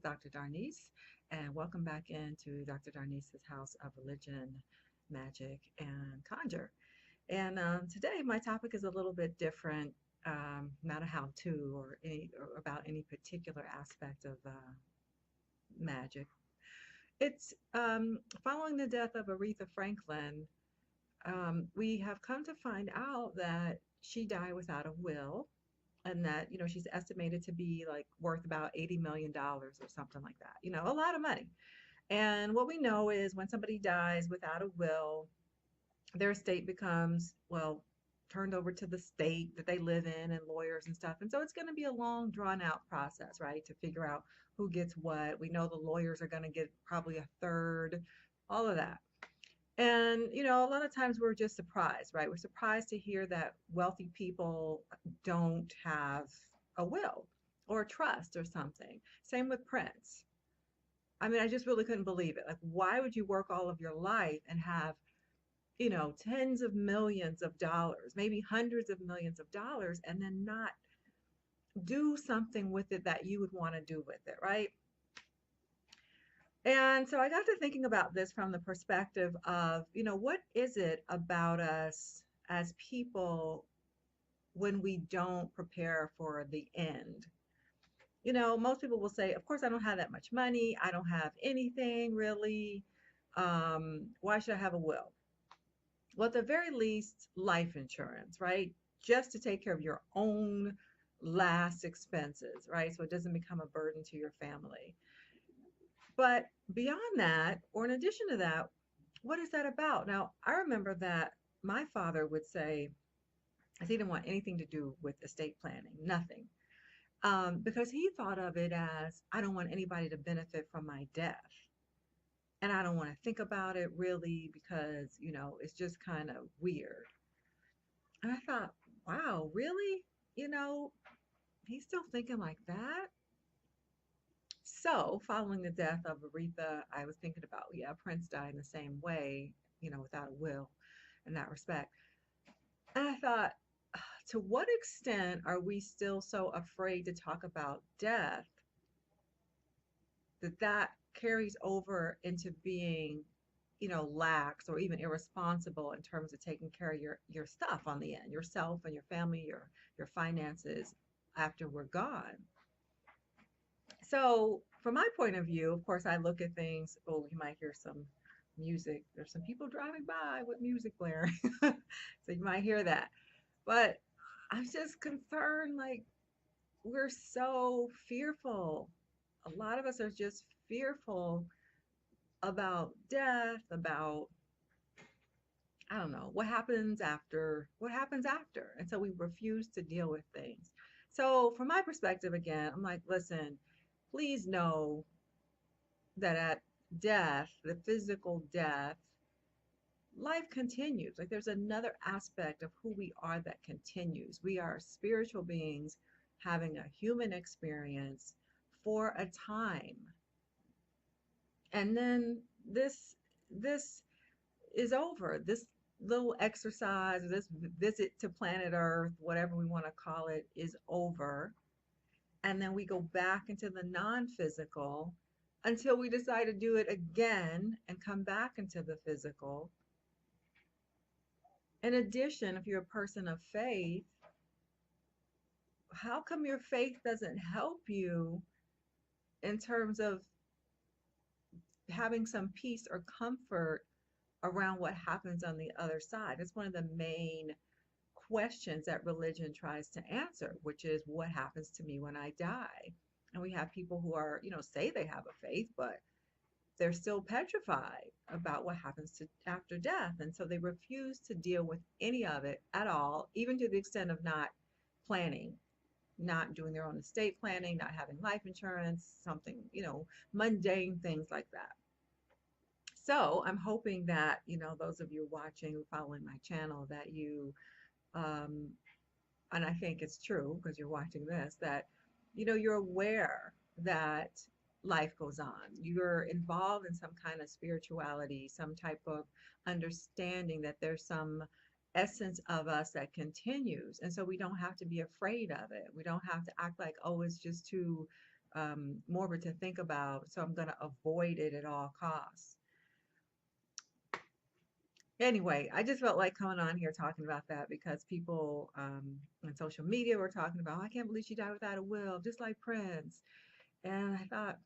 Dr. Darnise, and welcome back into Dr. Darnise's House of Religion, Magic, and Conjure. And today, my topic is a little bit different, not a how-to or about any particular aspect of magic. It's following the death of Aretha Franklin. We have come to find out that she died without a will, and that she's estimated to be like worth about $80 million or something like that, a lot of money. And what we know is when somebody dies without a will, their estate becomes, well, turned over to the state that they live in and lawyers and stuff. And so it's going to be a long drawn out process, right, to figure out who gets what. We know the lawyers are going to get probably a third, all of that. And, a lot of times we're just surprised, right? We're surprised to hear that wealthy people don't have a will or a trust or something. Same with Prince. I mean, I just really couldn't believe it. Like, why would you work all of your life and have, tens of millions of dollars, maybe hundreds of millions of dollars, and then not do something with it that you would want to do with it, right? And so I got to thinking about this from the perspective of, what is it about us as people when we don't prepare for the end? Most people will say, of course, I don't have that much money. I don't have anything really. Why should I have a will? Well, at the very least, life insurance, right? Just to take care of your own last expenses, right? So it doesn't become a burden to your family. But beyond that, or in addition to that, what is that about? Now, I remember that my father would say, he didn't want anything to do with estate planning, nothing, because he thought of it as, I don't want anybody to benefit from my death. And I don't want to think about it really because, it's just kind of weird. And I thought, wow, really? You know, he's still thinking like that? So, following the death of Aretha, I was thinking about, yeah, Prince died in the same way, without a will in that respect. And I thought, to what extent are we still so afraid to talk about death that carries over into being, lax or even irresponsible in terms of taking care of your stuff on the end, yourself and your family, your finances after we're gone. So, from my point of view, of course, I look at things. Oh, you might hear some music. There's some people driving by with music blaring. So you might hear that. But I'm just concerned, like, we're so fearful. A lot of us are just fearful about death, about, I don't know, what happens after. And so we refuse to deal with things. So, from my perspective, again, I'm like, listen, please know that at death, the physical death, life continues. Like there's another aspect of who we are that continues. We are spiritual beings having a human experience for a time. And then this is over. This little exercise, this visit to planet Earth, whatever we want to call it, is over. And then we go back into the non-physical until we decide to do it again and come back into the physical. In addition, if you're a person of faith, how come your faith doesn't help you in terms of having some peace or comfort around what happens on the other side? It's one of the main questions that religion tries to answer, which is what happens to me when I die? And we have people who are, say they have a faith, but they're still petrified about what happens to after death. And so they refuse to deal with any of it at all, even to the extent of not planning, not doing their own estate planning, not having life insurance, something, mundane things like that. So I'm hoping that, those of you watching, following my channel, that you, um, and I think it's true because you're watching this, that, you're aware that life goes on. You're involved in some kind of spirituality, some type of understanding that there's some essence of us that continues. And so we don't have to be afraid of it. We don't have to act like, oh, it's just too morbid to think about, so I'm going to avoid it at all costs. Anyway, I just felt like coming on here talking about that because people on social media were talking about, "Oh, I can't believe she died without a will, just like Prince." And I thought,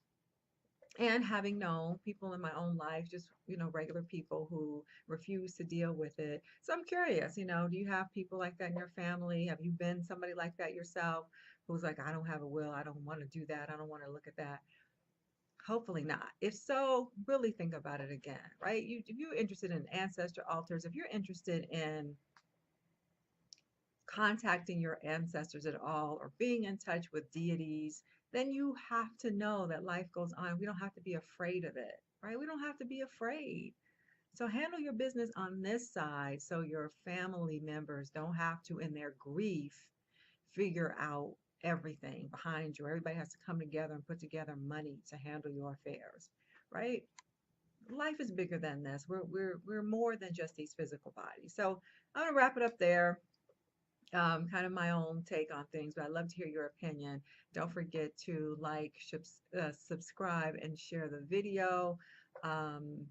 and having known people in my own life, just, regular people who refuse to deal with it. So I'm curious, do you have people like that in your family? Have you been somebody like that yourself who's like, I don't have a will, I don't want to do that, I don't want to look at that? Hopefully not. If so, really think about it again, right? If you're interested in ancestor altars, if you're interested in contacting your ancestors at all or being in touch with deities, then you have to know that life goes on. We don't have to be afraid of it, right? We don't have to be afraid. So handle your business on this side so your family members don't have to, in their grief, figure out everything behind you. Everybody has to come together and put together money to handle your affairs, right? Life is bigger than this. We're more than just these physical bodies. So I'm gonna wrap it up there. Kind of my own take on things, but I'd love to hear your opinion. Don't forget to like, subscribe, and share the video. Um,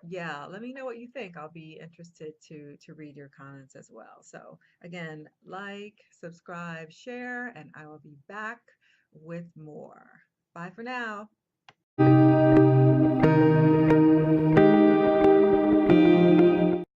yeah, let me know what you think. I'll be interested to read your comments as well. So again, like, subscribe, share, and I will be back with more. Bye for now.